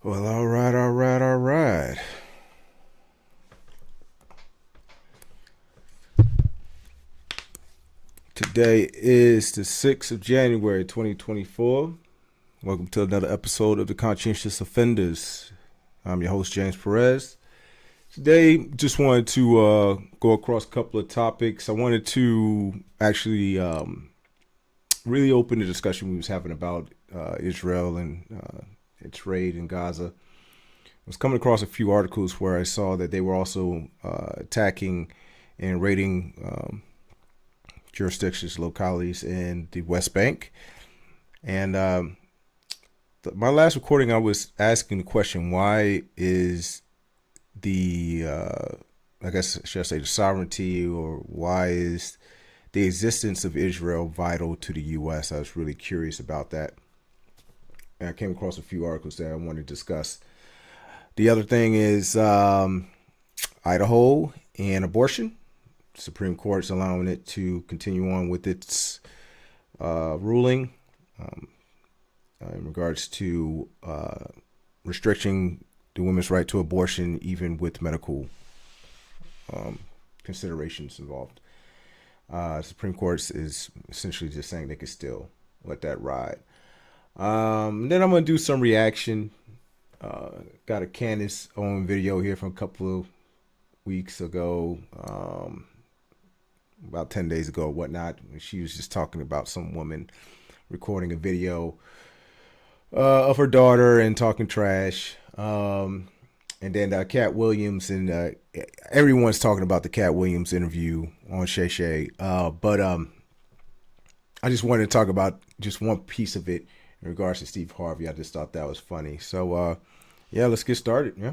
Well, all right. Today is the 6th of January, 2024. Welcome to another episode of the Conscientious Offenders. I'm your host, James Perez. Today, just wanted to go across a couple of topics. I wanted to actually really open the discussion we was having about Israel and its raid in Gaza. I was coming across a few articles where I saw that they were also attacking and raiding jurisdictions, localities in the West Bank. And my last recording, I was asking the question, why is the, I guess, should I say the sovereignty, or why is the existence of Israel vital to the U.S.? I was really curious about that. And I came across a few articles that I wanted to discuss. The other thing is Idaho and abortion. The Supreme Court's allowing it to continue on with its ruling in regards to restricting the women's right to abortion, even with medical considerations involved. Supreme Court is essentially just saying they could still let that ride. Then I'm going to do some reaction. Got a Candace Owens video here from a couple of weeks ago, about 10 days ago or whatnot. She was just talking about some woman recording a video of her daughter and talking trash. And then Katt Williams, and everyone's talking about the Katt Williams interview on Shay Shay. But I just wanted to talk about just one piece of it in regards to Steve Harvey. I just thought that was funny. So, yeah, let's get started. Yeah.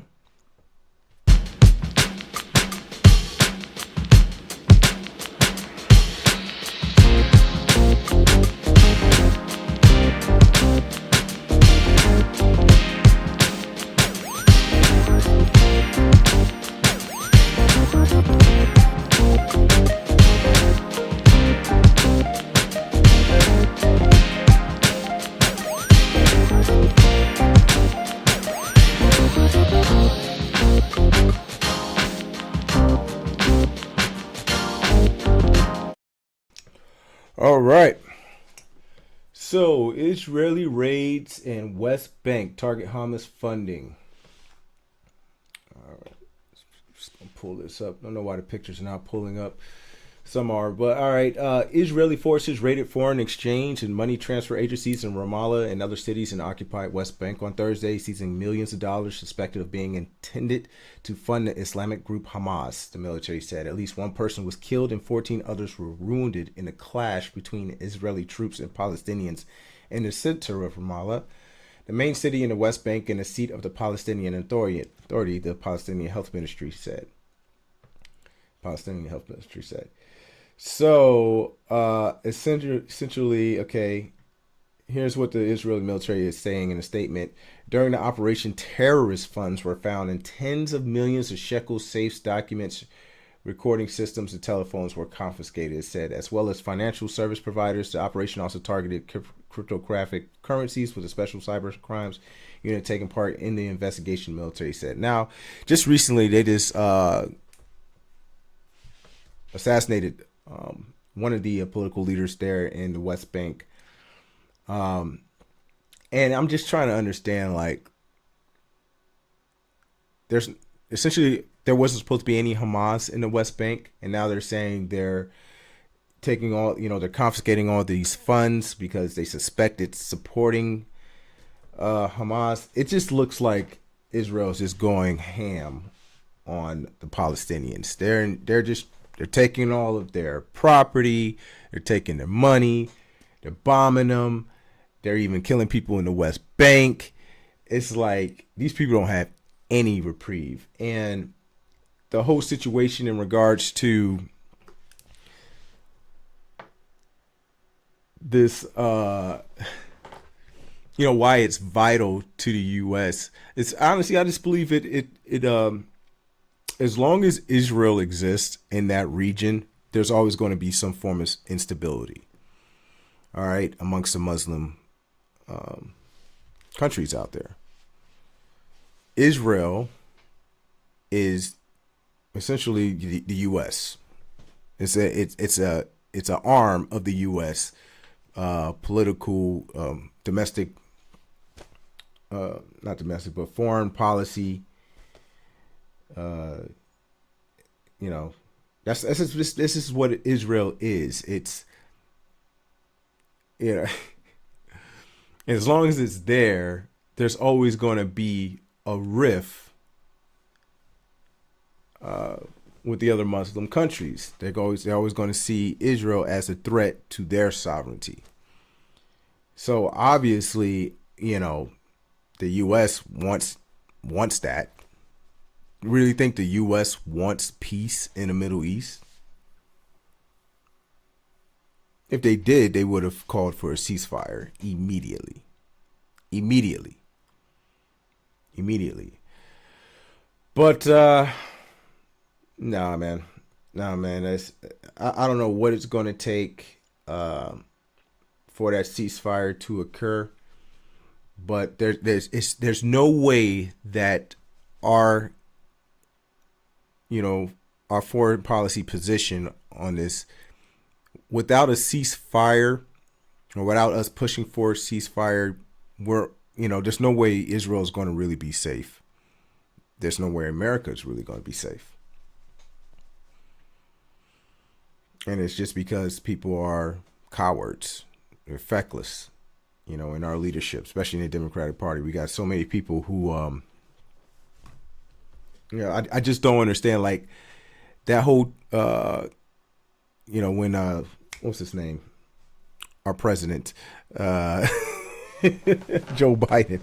All right. So, Israeli raids in West Bank target Hamas funding. All right. Just going to pull this up. I don't know why the pictures are not pulling up. Some are, but all right. Israeli forces raided foreign exchange and money transfer agencies in Ramallah and other cities in the occupied West Bank on Thursday, seizing millions of dollars suspected of being intended to fund the Islamic group Hamas, the military said. At least one person was killed and 14 others were wounded in a clash between Israeli troops and Palestinians in the center of Ramallah, the main city in the West Bank and the seat of the Palestinian Authority, the Palestinian Health Ministry said. So, essentially, okay, here's what the Israeli military is saying in a statement. During the operation, terrorist funds were found in tens of millions of shekels, safes, documents, recording systems, and telephones were confiscated, it said, as well as financial service providers. The operation also targeted cryptographic currencies with a special cyber crimes unit taking part in the investigation, military said. Now, just recently, they just assassinated one of the political leaders there in the West Bank. And I'm just trying to understand, like, there wasn't supposed to be any Hamas in the West Bank, and now they're saying they're taking they're confiscating all these funds because they suspect it's supporting Hamas. It just looks like Israel's just going ham on the Palestinians. They're taking all of their property. They're taking their money. They're bombing them. They're even killing people in the West Bank. It's like these people don't have any reprieve. And the whole situation in regards to this, why it's vital to the U.S. It's honestly, I just believe it as long as Israel exists in that region, there's always going to be some form of instability. All right, amongst the Muslim countries out there. Israel is essentially the U.S. It's an arm of the U.S. Political, domestic, not domestic, but foreign policy. This is what Israel is. It's, as long as it's there, there's always going to be a rift with the other Muslim countries. They're always going to see Israel as a threat to their sovereignty. So obviously, the U.S. wants that. Really think the U.S. wants peace in the Middle East? If they did, they would have called for a ceasefire immediately. But nah, man. That's, I don't know what it's going to take for that ceasefire to occur. But there's no way that our foreign policy position on this, without a ceasefire or without us pushing for a ceasefire, there's no way Israel is going to really be safe. There's no way America is really going to be safe. And it's just because people are cowards, they're feckless, in our leadership, especially in the Democratic Party. We got so many people who, I just don't understand, like, that whole, when, what's his name? Our president, Joe Biden,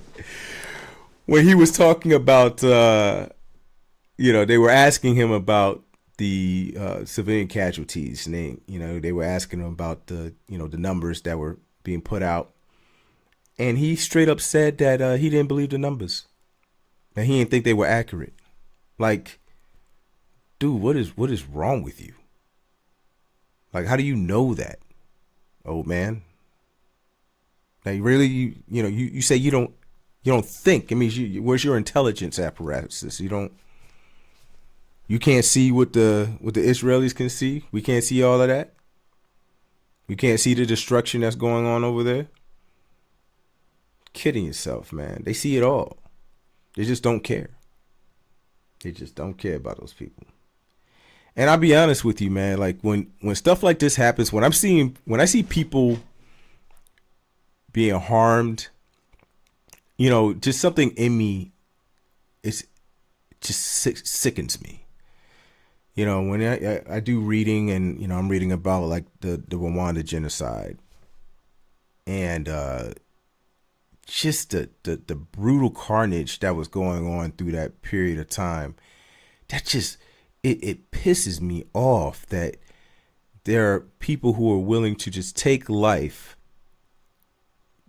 when he was talking about, they were asking him about the civilian casualties, and they were asking him about the numbers that were being put out, and he straight up said that he didn't believe the numbers, and he didn't think they were accurate. Like, dude, what is wrong with you? Like, how do you know that, old man? Like, really, you say you don't think. I mean, where's your intelligence apparatus? You can't see what the Israelis can see. We can't see all of that. We can't see the destruction that's going on over there. Kidding yourself, man. They see it all. They just don't care. They just don't care about those people. And I'll be honest with you, man. Like, when stuff like this happens, when I see people being harmed, just something in me, it just sickens me. When I do reading, and I'm reading about like the Rwanda genocide, and just the brutal carnage that was going on through that period of time, that just it pisses me off that there are people who are willing to just take life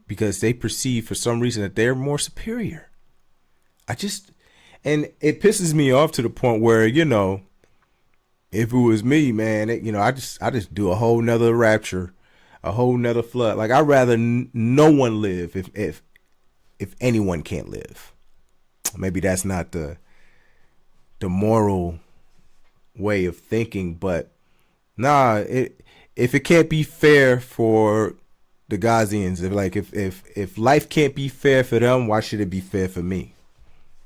because they perceive for some reason that they're more superior. And it pisses me off to the point where, if it was me, man, I just do a whole nother rapture, a whole nother flood. Like, I'd rather no one live if anyone can't live. Maybe that's not the moral way of thinking, but nah, if it can't be fair for the Gazians, if life can't be fair for them, why should it be fair for me?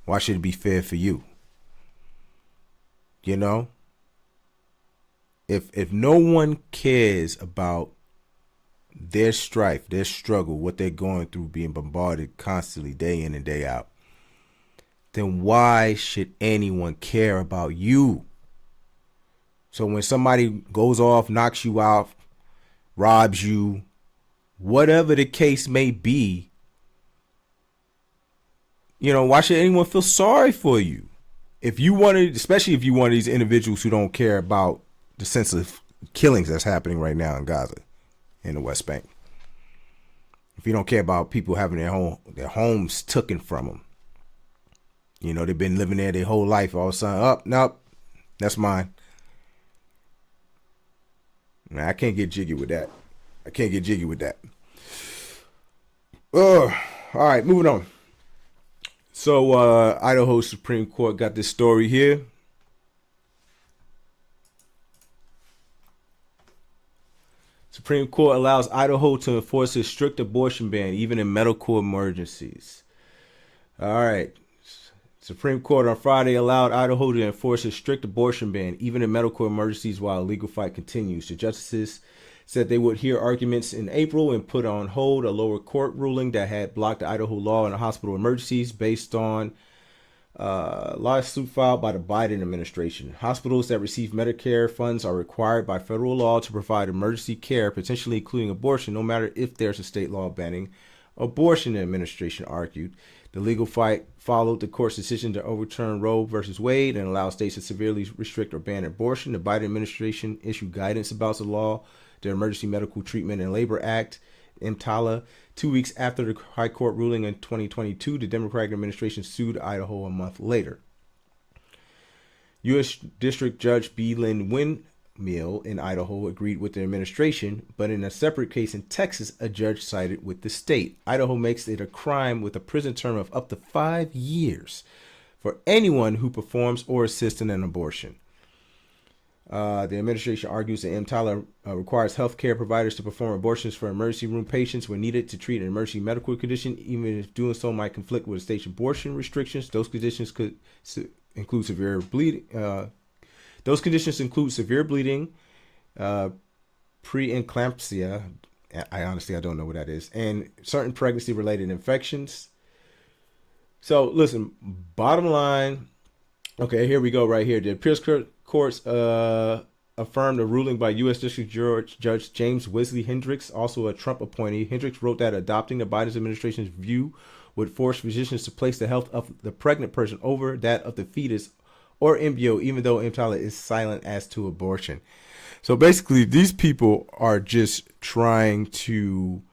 Why should it be fair for you? If no one cares about their strife, their struggle, what they're going through, being bombarded constantly day in and day out, then why should anyone care about you? So when somebody goes off, knocks you out, robs you, whatever the case may be, why should anyone feel sorry for you? Especially if you one of these individuals who don't care about the senseless killings that's happening right now in Gaza, in the West Bank. If you don't care about people having their homes taken from them, they've been living there their whole life. All of a sudden, nope, that's mine. Nah, I can't get jiggy with that. All right, moving on. So Idaho Supreme Court got this story here. Supreme Court allows Idaho to enforce a strict abortion ban, even in medical emergencies. All right. Supreme Court on Friday allowed Idaho to enforce a strict abortion ban, even in medical emergencies, while a legal fight continues. The justices said they would hear arguments in April and put on hold a lower court ruling that had blocked the Idaho law in hospital emergencies based on lawsuit filed by the Biden administration. Hospitals that receive Medicare funds are required by federal law to provide emergency care, potentially including abortion, no matter if there's a state law banning abortion, the administration argued. The legal fight followed the court's decision to overturn Roe versus Wade and allow states to severely restrict or ban abortion. The Biden administration issued guidance about the law, the Emergency Medical Treatment and Labor Act, EMTALA. 2 weeks after the high court ruling in 2022, the Democratic administration sued Idaho a month later. U.S. District Judge B. Lynn Windmill in Idaho agreed with the administration, but in a separate case in Texas, a judge sided with the state. Idaho makes it a crime with a prison term of up to 5 years for anyone who performs or assists in an abortion. The administration argues that EMTALA requires healthcare providers to perform abortions for emergency room patients when needed to treat an emergency medical condition, even if doing so might conflict with state abortion restrictions. Those conditions could include severe bleeding. Preeclampsia. I don't know what that is, and certain pregnancy-related infections. So, listen. Bottom line. Okay, here we go. Right here, the appeals courts affirmed a ruling by U.S. District Judge James Wesley Hendricks, also a Trump appointee. Hendricks wrote that adopting the Biden administration's view would force physicians to place the health of the pregnant person over that of the fetus or embryo, even though EMTALA is silent as to abortion. So basically, these people are just trying to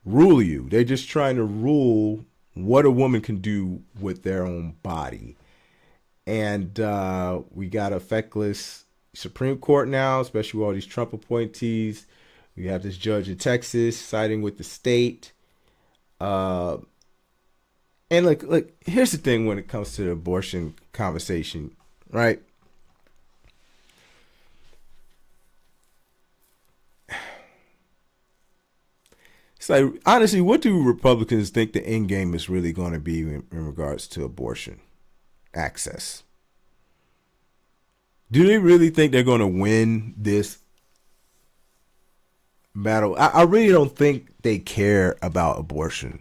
rule you. They're just trying to rule what a woman can do with their own body. And we got a feckless Supreme Court now, especially with all these Trump appointees. We have this judge in Texas siding with the state. And look, here's the thing when it comes to the abortion conversation, right? It's like, honestly, what do Republicans think the end game is really going to be in regards to abortion access? Do they really think they're going to win this battle? I really don't think they care about abortion.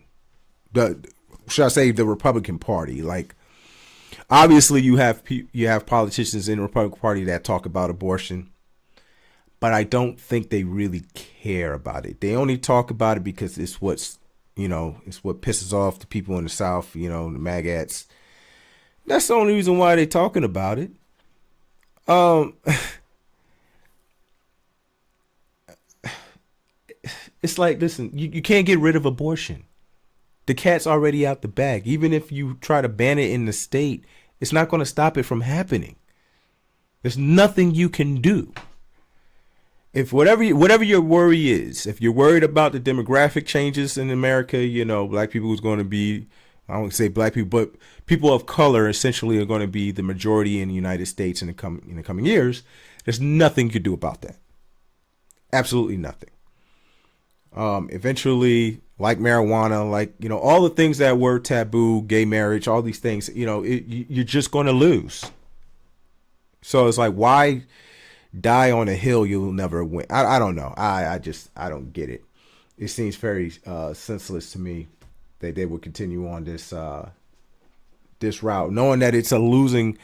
Should I say the Republican Party? Like, obviously, you have politicians in the Republican Party that talk about abortion, but I don't think they really care about it. They only talk about it because it's what pisses off the people in the South, the maggots. That's the only reason why they're talking about it. It's like, listen, you can't get rid of abortion. The cat's already out the bag. Even if you try to ban it in the state, it's not going to stop it from happening. There's nothing you can do. If whatever your worry is, if you're worried about the demographic changes in America, black people is going to be, I don't say black people, but people of color essentially are going to be the majority in the United States in the coming years. There's nothing you can do about that. Absolutely nothing. Eventually, like marijuana, like, all the things that were taboo, gay marriage, all these things, you're just going to lose. So it's like, why die on a hill you'll never win? I don't know. I don't get it. It seems very senseless to me that they would continue on this route, knowing that it's a losing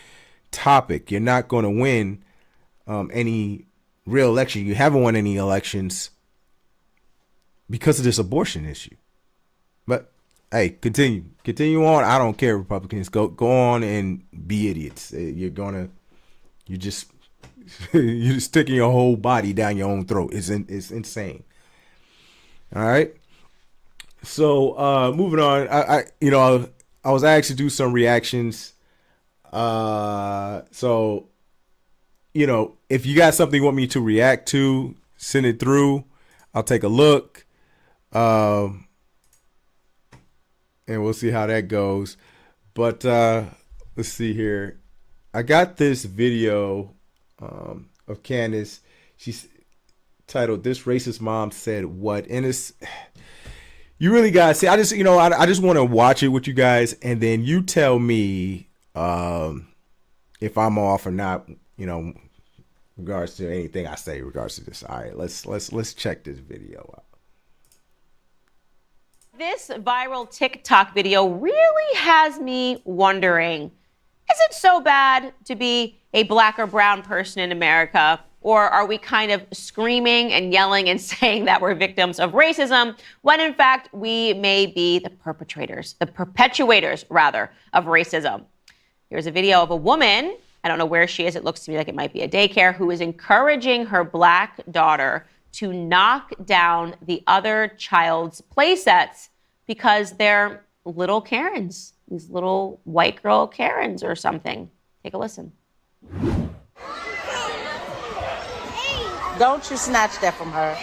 topic. You're not going to win any real election. You haven't won any elections because of this abortion issue. But hey, continue on. I don't care, Republicans. Go on and be idiots. You're just sticking your whole body down your own throat. It's insane. All right. So moving on, I was asked to do some reactions. So if you got something you want me to react to, send it through. I'll take a look. And we'll see how that goes. But let's see here. I got this video of Candace. She's titled "This Racist Mom Said What," and it's, you really gotta see. I just want to watch it with you guys, and then you tell me if I'm off or not. Regards to anything I say, regards to this. All right, let's check this video out. This viral TikTok video really has me wondering, is it so bad to be a black or brown person in America? Or are we kind of screaming and yelling and saying that we're victims of racism when in fact we may be the perpetrators, the perpetuators rather, of racism? Here's a video of a woman, I don't know where she is, it looks to me like it might be a daycare, who is encouraging her black daughter to knock down the other child's play sets because they're little Karens, these little white girl Karens or something. Take a listen. Don't you snatch that from her.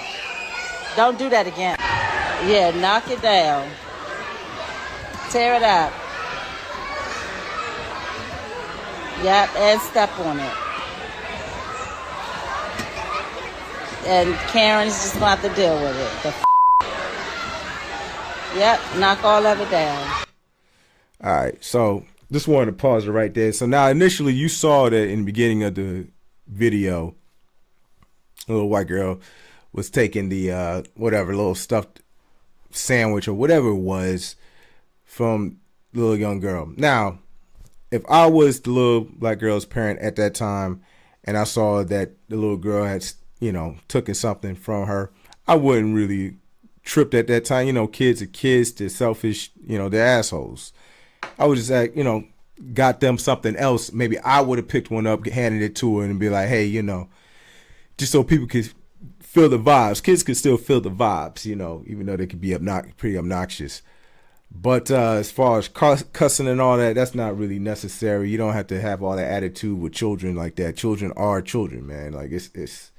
Don't do that again. Yeah, knock it down. Tear it up. Yep, and step on it. And Karen's just gonna have to deal with it. Yep, knock all of it down. All right, so just wanted to pause it right there. So now initially you saw that in the beginning of the video, a little white girl was taking the whatever little stuffed sandwich or whatever it was from the little young girl. Now, if I was the little black girl's parent at that time and I saw that the little girl had, taken something from her, I wouldn't really tripped at that time. Kids are kids, they're selfish, they're assholes. I would just act, got them something else. Maybe I would have picked one up, handed it to her and be like, hey, just so people could feel the vibes. Kids could still feel the vibes, even though they could be pretty obnoxious. But as far as cussing and all that, that's not really necessary. You don't have to have all that attitude with children like that. Children are children, man. Like it's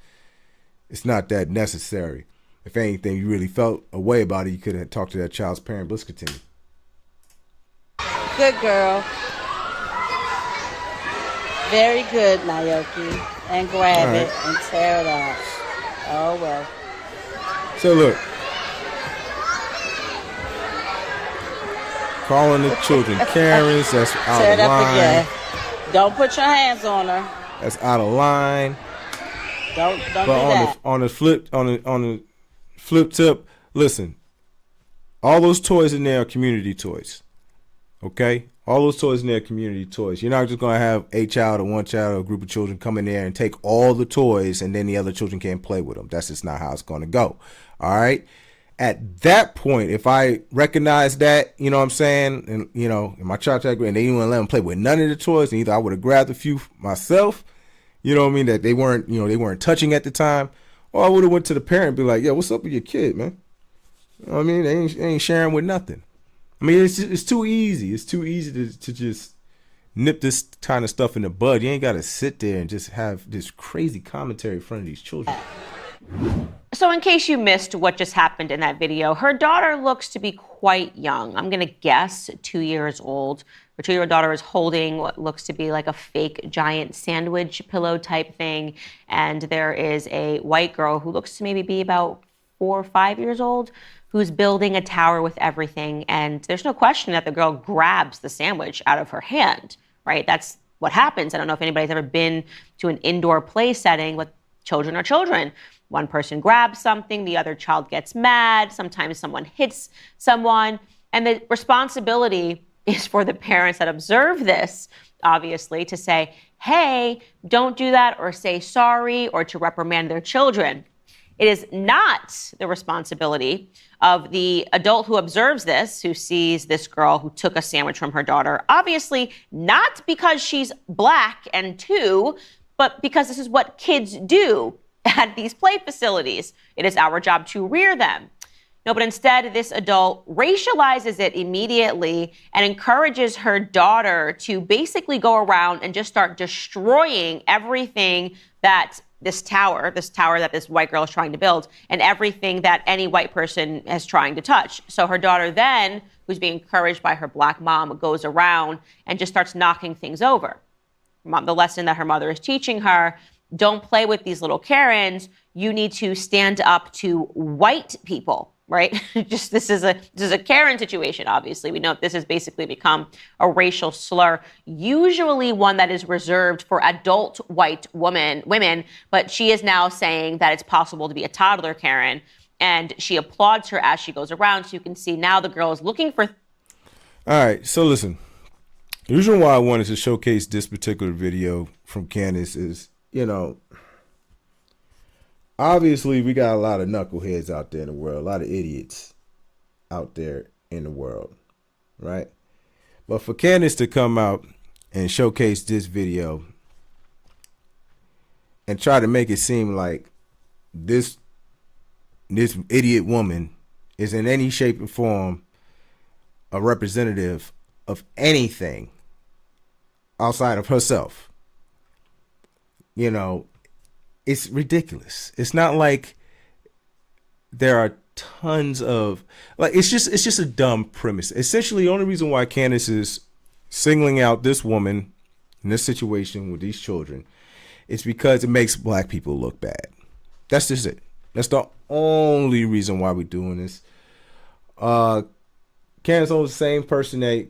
not that necessary. If anything, you really felt a way about it, you could have talked to that child's parent. Let's continue. Good girl. Very good, Naoki. And grab it and tear it off. Oh, well. So look. Calling the children Karens, that's out tear of it up line. Again. Don't put your hands on her. That's out of line. Don't do that. On the flip tip, listen. All those toys in there are community toys. Okay? All those toys in there are community toys. You're not just going to have a child or one child or a group of children come in there and take all the toys and then the other children can't play with them. That's just not how it's going to go. All right? At that point, if I recognize that, you know what I'm saying, and, and my child and they didn't want to let them play with none of the toys, and either I would have grabbed a few myself, you know what I mean, that they weren't touching at the time, or I would have went to the parent and be like, yo, what's up with your kid, man? You know what I mean? They ain't sharing with nothing. I mean, it's too easy. It's too easy to just nip this kind of stuff in the bud. You ain't got to sit there and just have this crazy commentary in front of these children. So in case you missed what just happened in that video, her daughter looks to be quite young. I'm going to guess 2 years old. Her 2-year-old daughter is holding what looks to be like a fake giant sandwich pillow type thing. And there is a white girl who looks to maybe be about 4 or 5 years old who's building a tower with everything. And there's no question that the girl grabs the sandwich out of her hand, right? That's what happens. I don't know if anybody's ever been to an indoor play setting with children or children. One person grabs something, the other child gets mad, sometimes someone hits someone, and the responsibility is for the parents that observe this, obviously, to say, hey, don't do that, or say sorry, or to reprimand their children. It is not the responsibility of the adult who observes this, who sees this girl who took a sandwich from her daughter, obviously not because she's black and two, but because this is what kids do at these play facilities. It is our job to rear them. No, but instead, this adult racializes it immediately and encourages her daughter to basically go around and just start destroying everything that this tower that this white girl is trying to build, and everything that any white person is trying to touch. So her daughter then who's being encouraged by her black mom, goes around and just starts knocking things over. The lesson that her mother is teaching her: don't play with these little Karens. You need to stand up to white people, right? Just this is a Karen situation. Obviously, we know this has basically become a racial slur, usually one that is reserved for adult white women. But she is now saying that it's possible to be a toddler Karen, and she applauds her as she goes around. So you can see now the girl is looking for. All right, so listen. The reason why I wanted to showcase this particular video from Candace is, obviously we got a lot of knuckleheads out there in the world, a lot of idiots out there in the world, right? But for Candace to come out and showcase this video and try to make it seem like this idiot woman is in any shape or form a representative of anything outside of herself, it's ridiculous. It's not like there are tons of, like, it's just a dumb premise. Essentially, the only reason why Candace is singling out this woman in this situation with these children is because it makes black people look bad. That's just it. That's the only reason why we're doing this. Candace Owens, the same person that,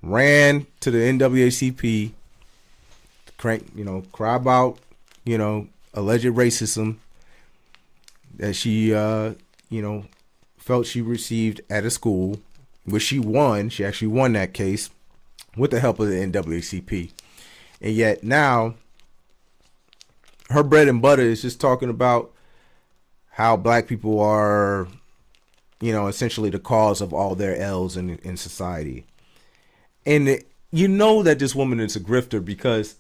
ran to the NAACP, cry about, alleged racism that she, felt she received at a school, which she won. She actually won that case with the help of the NAACP. And yet now her bread and butter is just talking about how black people are, essentially the cause of all their ills in society. And that this woman is a grifter, because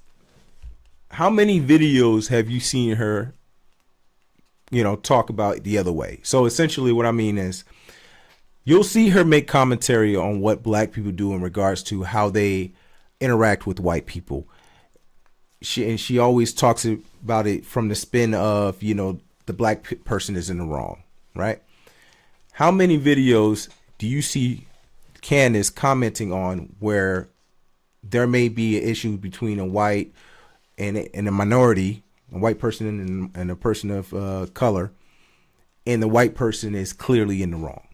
how many videos have you seen her, talk about the other way? So essentially what I mean is, you'll see her make commentary on what black people do in regards to how they interact with white people. She always talks about it from the spin of, the black person is in the wrong, right? How many videos do you see Candace commenting on where there may be an issue between a white and a minority, a white person and a person of color, and the white person is clearly in the wrong?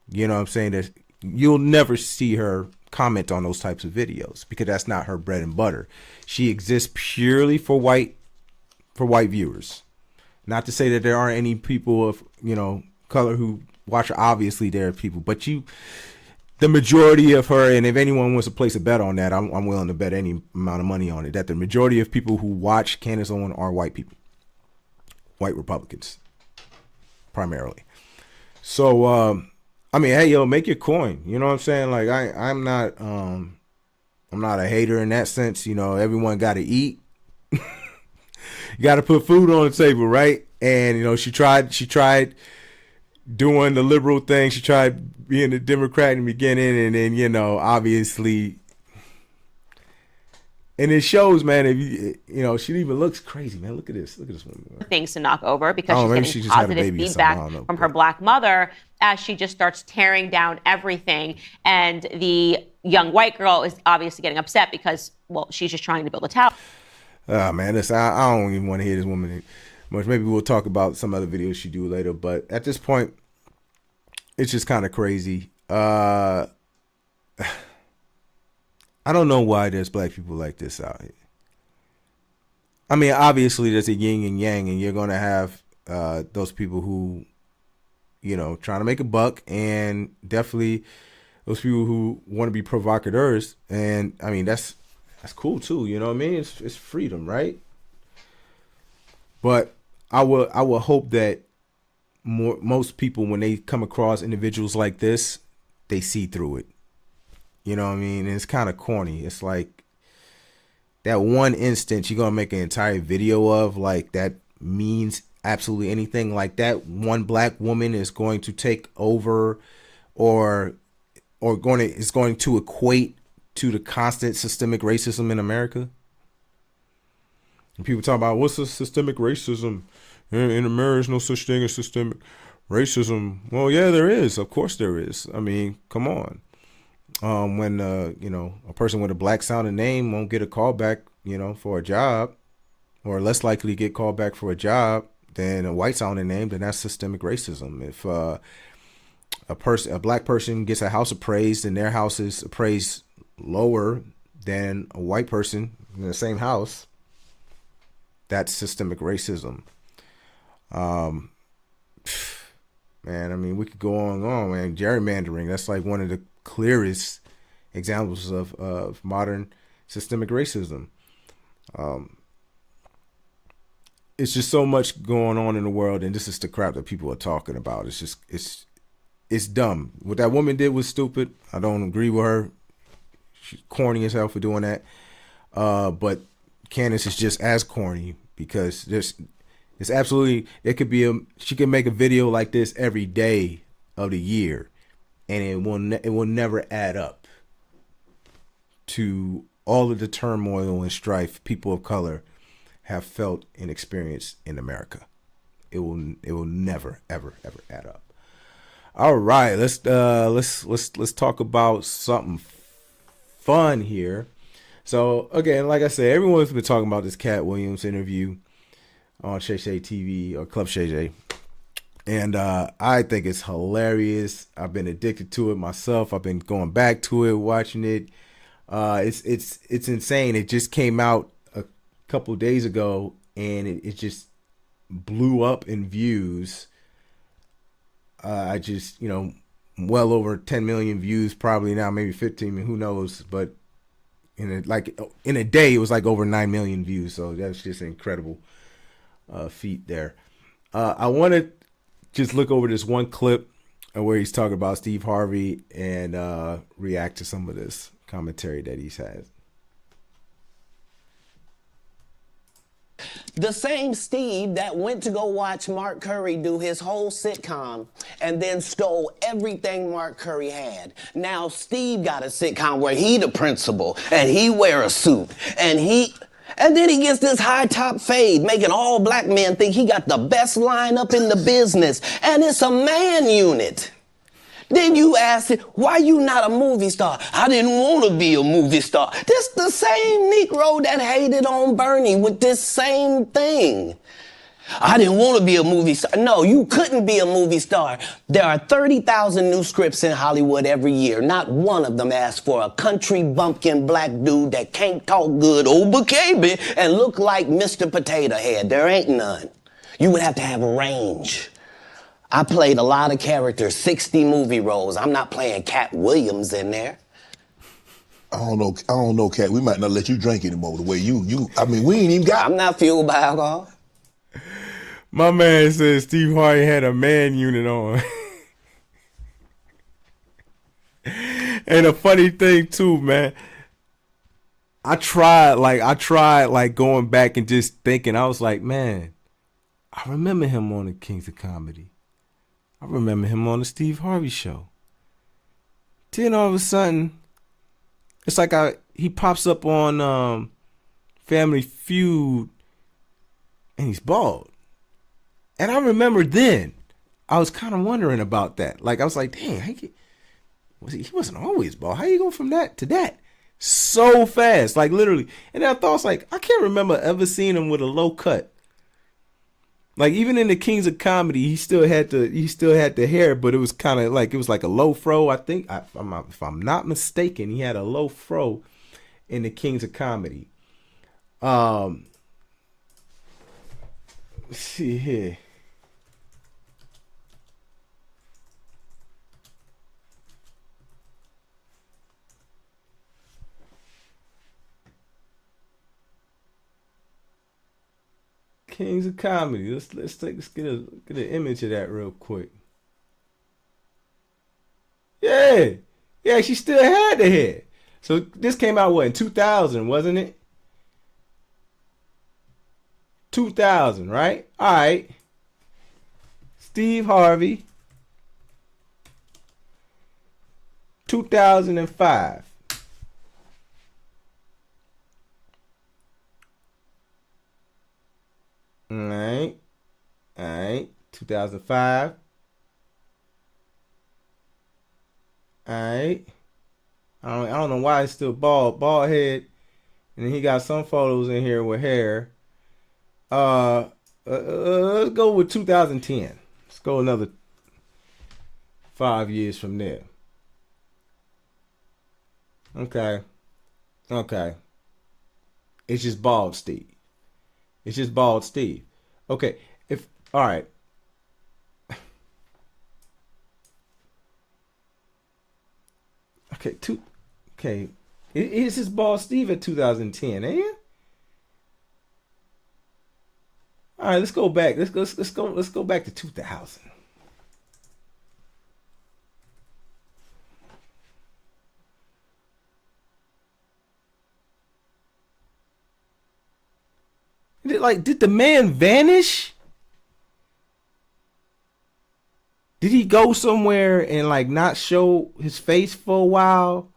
You know what I'm saying? That you'll never see her comment on those types of videos, because that's not her bread and butter. She exists purely for white viewers. Not to say that there aren't any people of, color who watch her. Obviously there are people, but the majority of her, and if anyone wants to place a bet on that, I'm willing to bet any amount of money on it, that the majority of people who watch Candace Owens are white people, white Republicans, primarily. So, hey, make your coin. You know what I'm saying? Like, I'm not a hater in that sense. Everyone got to eat. You got to put food on the table, right? And she tried doing the liberal thing. She tried being a Democrat in the beginning, and then obviously, and it shows, man. If she even looks crazy, man. Look at this woman. Things to knock over, because she's getting positive feedback from her black mother as she just starts tearing down everything. And the young white girl is obviously getting upset because, well, she's just trying to build a tower. Man, listen, I don't even want to hear this woman much. Maybe we'll talk about some other videos she do later. But at this point, it's just kind of crazy. I don't know why there's black people like this out here. Obviously there's a yin and yang, and you're going to have those people who, trying to make a buck, and definitely those people who want to be provocateurs. And that's cool too. You know what I mean? It's freedom, right? But I will hope that most people, when they come across individuals like this, they see through it. You know what I mean? And it's kind of corny. It's like that one instance you're going to make an entire video of, like, that means absolutely anything. Like, that one black woman is going to take over or is going to equate to the constant systemic racism in America. And people talk about, what's the systemic racism? In America, there's no such thing as systemic Racism. Well, yeah, there is. Of course there is. I mean, come on. When a person with a black sounding name won't get a call back, for a job, or less likely to get called back for a job than a white sounding name, then that's systemic racism. If a black person gets a house appraised and their house is appraised lower than a white person in the same house, that's systemic racism. Man, I mean, we could go on and on, man. Gerrymandering, that's like one of the clearest examples of modern systemic racism. It's just so much going on in the world, and this is the crap that people are talking about. It's dumb. What that woman did was stupid. I don't agree with her. She's corny as hell for doing that. But Candace is just as corny, because it's absolutely, she could make a video like this every day of the year, and it will never add up to all of the turmoil and strife people of color have felt and experienced in America. It will never ever add up. All right, let's talk about something fun here. So again, like I said, everyone's been talking about this Katt Williams interview on Shay Shay TV, or Club Shay Shay, and I think it's hilarious. I've been addicted to it myself. I've been going back to it, watching it. It's insane. It just came out a couple days ago, and it just blew up in views. I just, well over 10 million views probably now, maybe 15, who knows, but in a day it was like over 9 million views. So that's just an incredible feat there. I want to just look over this one clip where he's talking about Steve Harvey and react to some of this commentary that he's had. The same Steve that went to go watch Mark Curry do his whole sitcom and then stole everything Mark Curry had. Now Steve got a sitcom where he the principal and he wear a suit and then he gets this high top fade, making all black men think he got the best lineup in the business, and it's a man unit. Then you ask it, why you not a movie star? I didn't want to be a movie star. This the same Negro that hated on Bernie with this same thing. I didn't want to be a movie star. No, you couldn't be a movie star. There are 30,000 new scripts in Hollywood every year. Not one of them asks for a country bumpkin black dude that can't talk good Obukabe and look like Mr. Potato Head. There ain't none. You would have to have range. I played a lot of characters, 60 movie roles. I'm not playing Katt Williams in there. I don't know, Katt. We might not let you drink anymore the way I mean, we ain't even got... I'm not fueled by alcohol. My man says Steve Harvey had a man unit on. And a funny thing too, man. I tried going back and just thinking. I was like, man, I remember him on the Kings of Comedy. I remember him on the Steve Harvey show. Then all of a sudden, it's like he pops up on Family Feud, and he's bald. And I remember then, I was kind of wondering about that. Like, I was like, dang, he wasn't always bald. How you go from that to that so fast? Like, literally. And then I thought, I was like, I can't remember ever seeing him with a low cut. Like, even in the Kings of Comedy, he still had the hair, but it was kind of like, it was like a low fro. I think, if I'm not mistaken, he had a low fro in the Kings of Comedy. Let's see here. Kings of Comedy. Let's get an image of that real quick. Yeah, she still had the hair. So this came out in 2000, wasn't it? 2000, right? All right. Steve Harvey. 2005. All right. 2005. All right. I don't know why he's still bald head, and then he got some photos in here with hair. Let's go with 2010. Let's go another 5 years from there. Okay. It's just bald Steve. Okay. All right. Okay. It's just bald Steve at 2010, ain't it? All right, let's go back. Let's go back to 2000. Did the man vanish? Did he go somewhere and not show his face for a while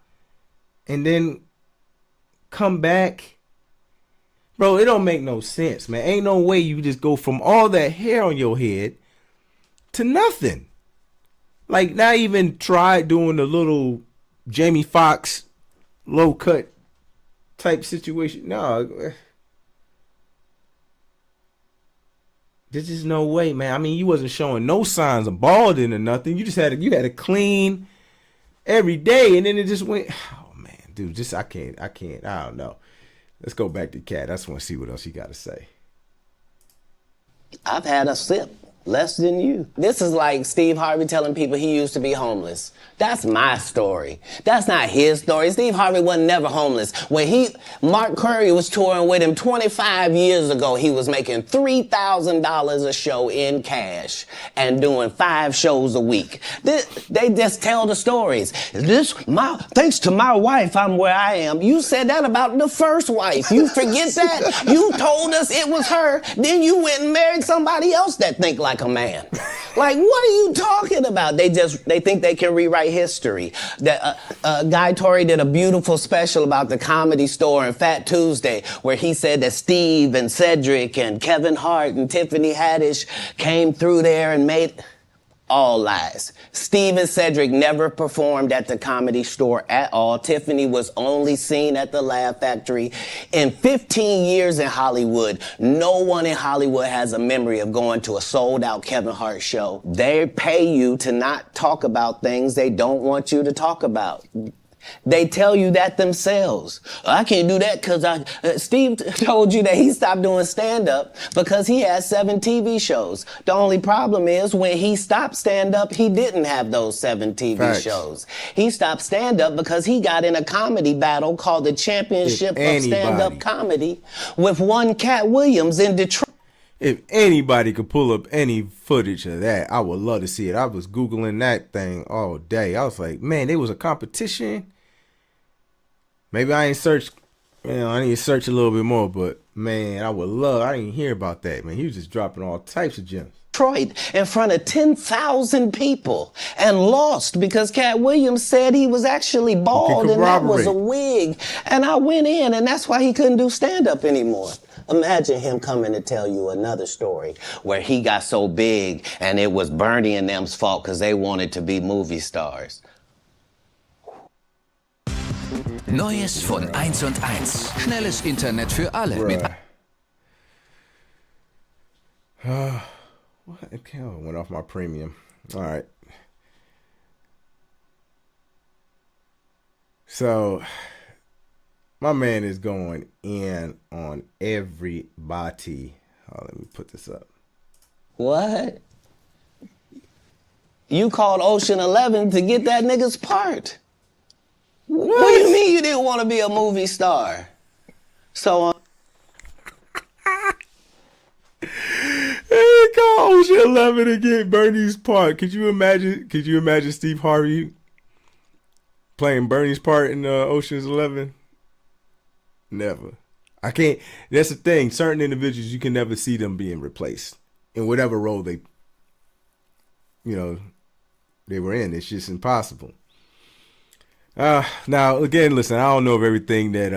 and then come back? Bro, it don't make no sense, man. Ain't no way you just go from all that hair on your head to nothing. Not even try doing the little Jamie Foxx low cut type situation. No. There's just no way, man. I mean, you wasn't showing no signs of balding or nothing. You just had to clean every day, and then it just went. Oh man, dude, I can't. I don't know. Let's go back to Katt. I just want to see what else you got to say. I've had a sip. Less than you. This is like Steve Harvey telling people he used to be homeless. That's my story. That's not his story. Steve Harvey wasn't never homeless. When Mark Curry was touring with him 25 years ago, he was making $3,000 a show in cash and doing 5 shows a week. They just tell the stories. Thanks to my wife, I'm where I am. You said that about the first wife. You forget that? You told us it was her. Then you went and married somebody else that think like a man. What are you talking about? They think they can rewrite history. Guy Torrey did a beautiful special about the Comedy Store and Fat Tuesday, where he said that Steve and Cedric and Kevin Hart and Tiffany Haddish came through there and made... All lies. Steve and Cedric never performed at the Comedy Store at all. Tiffany was only seen at the Laugh Factory. In 15 years in Hollywood, no one in Hollywood has a memory of going to a sold-out Kevin Hart show. They pay you to not talk about things they don't want you to talk about. They tell you that themselves. I can't do that because Steve told you that he stopped doing stand-up because he had 7 TV shows. The only problem is when he stopped stand-up, he didn't have those 7 TV shows. He stopped stand-up because he got in a comedy battle called the Championship of Stand-Up Comedy with one Katt Williams in Detroit. If anybody could pull up any footage of that, I would love to see it. I was Googling that thing all day. I was like, man, there was a competition. Maybe I ain't searched, I need to search a little bit more, but man, I didn't hear about that, man. He was just dropping all types of gems. Detroit in front of 10,000 people and lost because Katt Williams said he was actually bald and that was a wig. And I went in and that's why he couldn't do stand-up anymore. Imagine him coming to tell you another story where he got so big and it was Bernie and them's fault because they wanted to be movie stars. Neues von 1&1. Schnelles Internet für alle. What? Okay, I went off my premium. All right. So, my man is going in on everybody. Let me put this up. What? You called Ocean 11 to get that nigga's part. What do you mean you didn't want to be a movie star? So, Hey, call Ocean 11 to get Bernie's part. Could you imagine Steve Harvey playing Bernie's part in Ocean's 11? Never. I can't. That's the thing. Certain individuals, you can never see them being replaced in whatever role they were in. It's just impossible. Now, again, listen, I don't know if everything that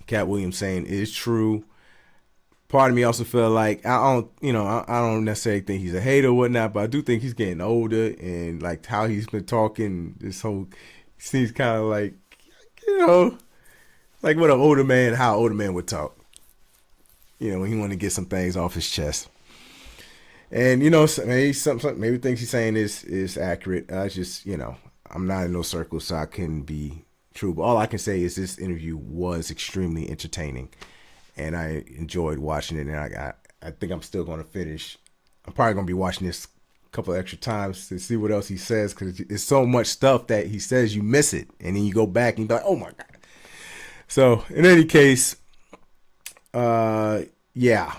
Katt Williams saying is true. part of me also feel like I don't necessarily think he's a hater or whatnot, but I do think he's getting older, and like how he's been talking, this whole seems kind of like, like what an older man, how an older man would talk. When he want to get some things off his chest. And maybe things he's saying is accurate. I just I'm not in those circles, so I couldn't be true. But all I can say is this interview was extremely entertaining, and I enjoyed watching it. And I think I'm still going to finish. I'm probably going to be watching this a couple of extra times to see what else he says, because it's so much stuff that he says you miss it, and then you go back and you're like, oh my god. So in any case, yeah.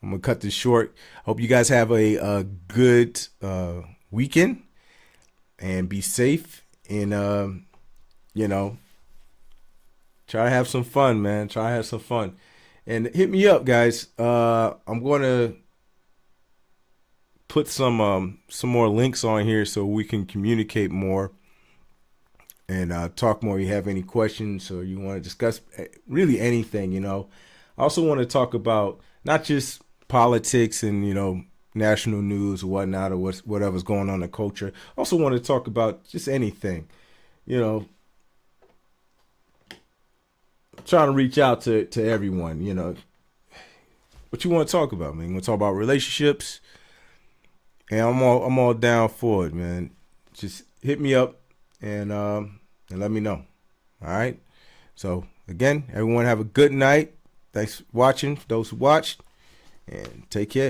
I'm gonna cut this short. Hope you guys have a good weekend, and be safe, and try to have some fun, man. Try to have some fun, and hit me up, guys. I'm gonna put some more links on here so we can communicate more and talk more. If you have any questions or you want to discuss really anything, I also want to talk about not just politics and, national news or whatnot, or whatever's going on in the culture. I also want to talk about just anything, trying to reach out to everyone, what you want to talk about, man. You want to talk about relationships, and I'm all down for it, man. Just hit me up and let me know. All right. So again, everyone have a good night. Thanks for watching, those who watched, and take care.